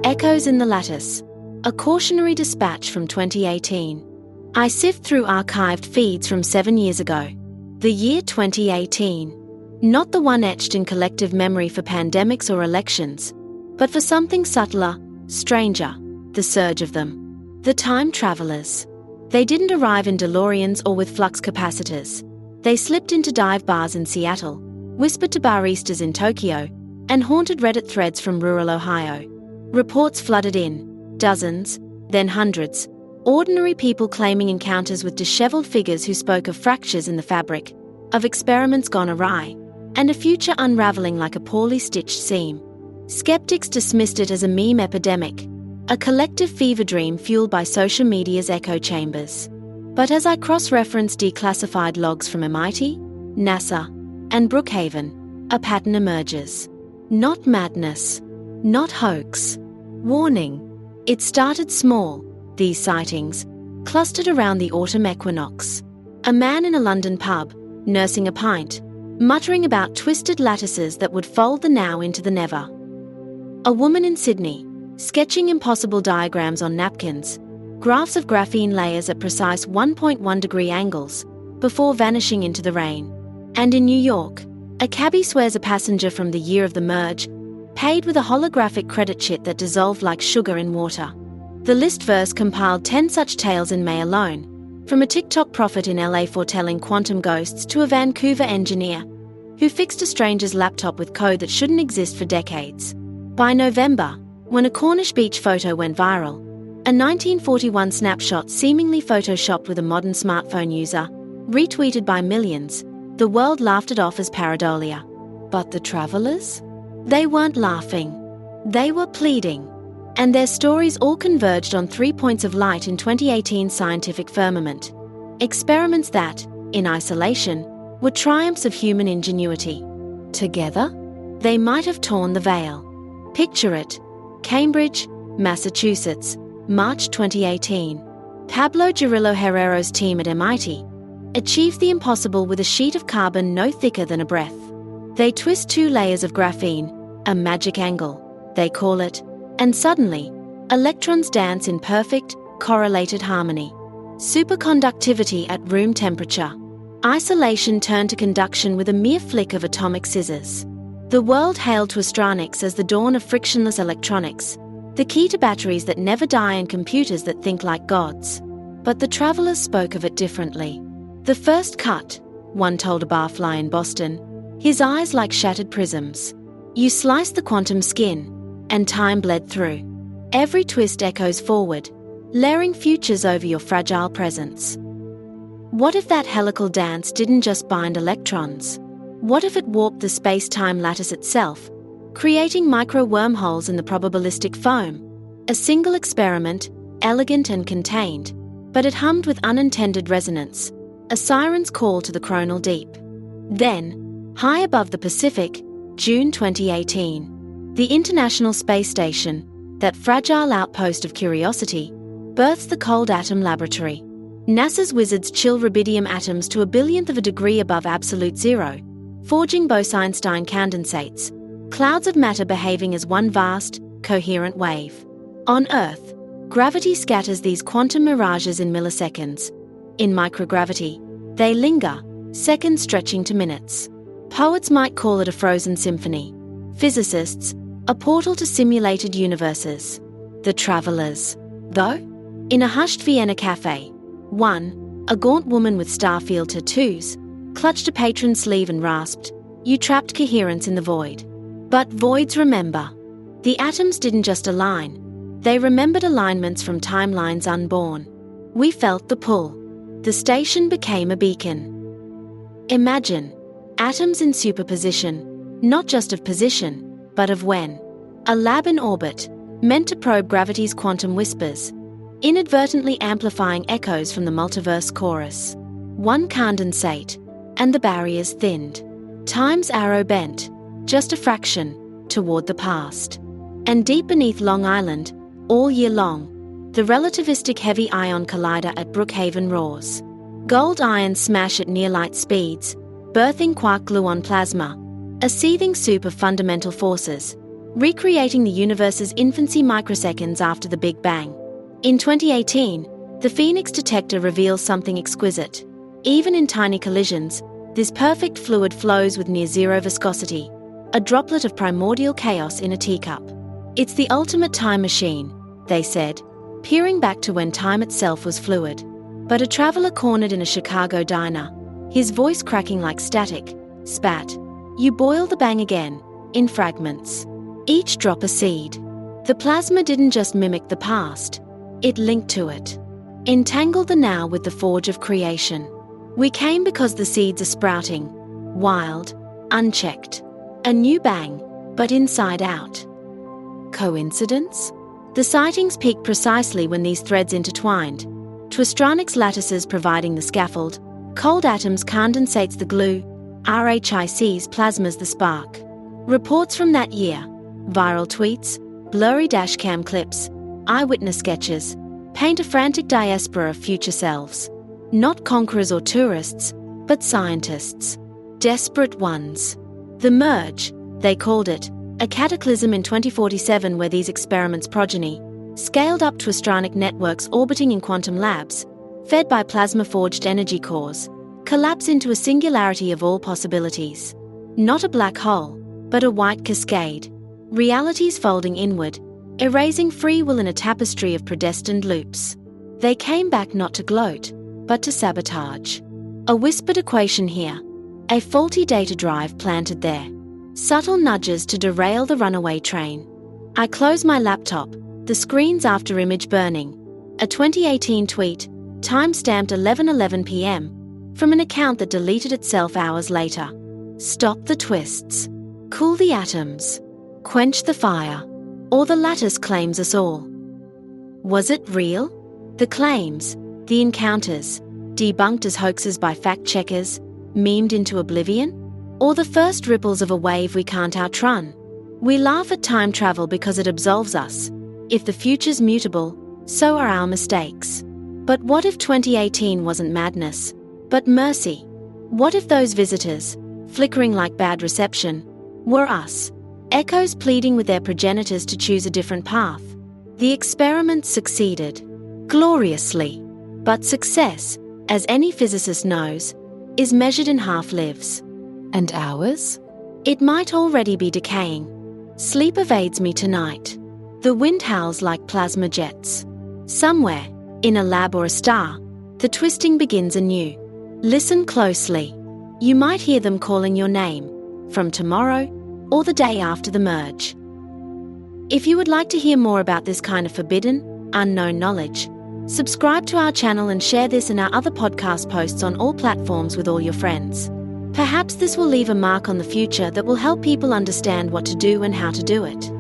Echoes in the Lattice. A cautionary dispatch from 2018. I sift through archived feeds from 7 years ago. The year 2018. Not the one etched in collective memory for pandemics or elections, but for something subtler, stranger, the surge of them. The time travelers. They didn't arrive in DeLoreans or with flux capacitors. They slipped into dive bars in Seattle, whispered to baristas in Tokyo, and haunted Reddit threads from rural Ohio. Reports flooded in, dozens, then hundreds, ordinary people claiming encounters with disheveled figures who spoke of fractures in the fabric, of experiments gone awry, and a future unraveling like a poorly stitched seam. Skeptics dismissed it as a meme epidemic, a collective fever dream fueled by social media's echo chambers. But as I cross-referenced declassified logs from MIT, NASA, and Brookhaven, a pattern emerges. Not madness. Not hoax. Warning. It started small, these sightings, clustered around the autumn equinox. A man in a London pub, nursing a pint, muttering about twisted lattices that would fold the now into the never. A woman in Sydney, sketching impossible diagrams on napkins, graphs of graphene layers at precise 1.1 degree angles, before vanishing into the rain. And in New York, a cabbie swears a passenger from the year of the merge, paid with a holographic credit chit that dissolved like sugar in water. The list verse compiled 10 such tales in May alone, from a TikTok prophet in LA foretelling quantum ghosts to a Vancouver engineer who fixed a stranger's laptop with code that shouldn't exist for decades. By November, when a Cornish beach photo went viral, a 1941 snapshot seemingly photoshopped with a modern smartphone user, retweeted by millions, the world laughed it off as pareidolia. But the travelers? They weren't laughing. They were pleading. And their stories all converged on 3 points of light in 2018's scientific firmament. Experiments that, in isolation, were triumphs of human ingenuity. Together, they might have torn the veil. Picture it. Cambridge, Massachusetts, March 2018. Pablo Girillo Herrero's team at MIT achieved the impossible with a sheet of carbon no thicker than a breath. They twist 2 layers of graphene, a magic angle, they call it, and suddenly, electrons dance in perfect, correlated harmony. Superconductivity at room temperature. Isolation turned to conduction with a mere flick of atomic scissors. The world hailed Twistronics as the dawn of frictionless electronics, the key to batteries that never die and computers that think like gods. But the travelers spoke of it differently. The first cut, one told a barfly in Boston, his eyes like shattered prisms. You sliced the quantum skin, and time bled through. Every twist echoes forward, layering futures over your fragile presence. What if that helical dance didn't just bind electrons? What if it warped the space-time lattice itself, creating micro-wormholes in the probabilistic foam? A single experiment, elegant and contained, but it hummed with unintended resonance, a siren's call to the chronal deep. Then, high above the Pacific, June 2018, the International Space Station, that fragile outpost of curiosity, births the cold atom laboratory. NASA's wizards chill rubidium atoms to a billionth of a degree above absolute zero, forging Bose-Einstein condensates, clouds of matter behaving as one vast, coherent wave. On Earth, gravity scatters these quantum mirages in milliseconds. In microgravity, they linger, seconds stretching to minutes. Poets might call it a frozen symphony. Physicists, a portal to simulated universes. The travelers, though? In a hushed Vienna cafe, one, a gaunt woman with starfield tattoos, clutched a patron's sleeve and rasped, "You trapped coherence in the void." But voids remember. The atoms didn't just align. They remembered alignments from timelines unborn. We felt the pull. The station became a beacon. Imagine, atoms in superposition, not just of position, but of when. A lab in orbit, meant to probe gravity's quantum whispers, inadvertently amplifying echoes from the multiverse chorus. One condensate, and the barriers thinned. Time's arrow bent, just a fraction, toward the past. And deep beneath Long Island, all year long, the relativistic heavy ion collider at Brookhaven roars. Gold ions smash at near-light speeds, birthing quark-gluon plasma, a seething soup of fundamental forces, recreating the universe's infancy microseconds after the Big Bang. In 2018, the Phoenix detector reveals something exquisite. Even in tiny collisions, this perfect fluid flows with near-zero viscosity, a droplet of primordial chaos in a teacup. It's the ultimate time machine, they said, peering back to when time itself was fluid. But a traveler cornered in a Chicago diner, his voice cracking like static, spat, "You boil the bang again," in fragments. Each drop a seed. The plasma didn't just mimic the past, it linked to it. Entangled the now with the forge of creation. We came because the seeds are sprouting, wild, unchecked. A new bang, but inside out. Coincidence? The sightings peaked precisely when these threads intertwined. Twistronics lattices providing the scaffold, cold atoms condensates the glue, RHIC's plasmas the spark. Reports from that year, viral tweets, blurry dashcam clips, eyewitness sketches, paint a frantic diaspora of future selves. Not conquerors or tourists, but scientists. Desperate ones. The Merge, they called it, a cataclysm in 2047 where these experiments' progeny, scaled up twistronic networks orbiting in quantum labs, fed by plasma-forged energy cores, collapse into a singularity of all possibilities. Not a black hole, but a white cascade. Realities folding inward, erasing free will in a tapestry of predestined loops. They came back not to gloat, but to sabotage. A whispered equation here, a faulty data drive planted there. Subtle nudges to derail the runaway train. I close my laptop, the screen's after image burning. A 2018 tweet, time-stamped 11:11 p.m., from an account that deleted itself hours later. Stop the twists. Cool the atoms. Quench the fire. Or the Lattice claims us all. Was it real? The claims, the encounters, debunked as hoaxes by fact-checkers, memed into oblivion? Or the first ripples of a wave we can't outrun? We laugh at time travel because it absolves us. If the future's mutable, so are our mistakes. But what if 2018 wasn't madness, but mercy? What if those visitors, flickering like bad reception, were us? Echoes pleading with their progenitors to choose a different path. The experiment succeeded. Gloriously. But success, as any physicist knows, is measured in half-lives. And ours? It might already be decaying. Sleep evades me tonight. The wind howls like plasma jets. Somewhere, in a lab or a star, the twisting begins anew. Listen closely. You might hear them calling your name, from tomorrow or the day after the merge. If you would like to hear more about this kind of forbidden, unknown knowledge, subscribe to our channel and share this and our other podcast posts on all platforms with all your friends. Perhaps this will leave a mark on the future that will help people understand what to do and how to do it.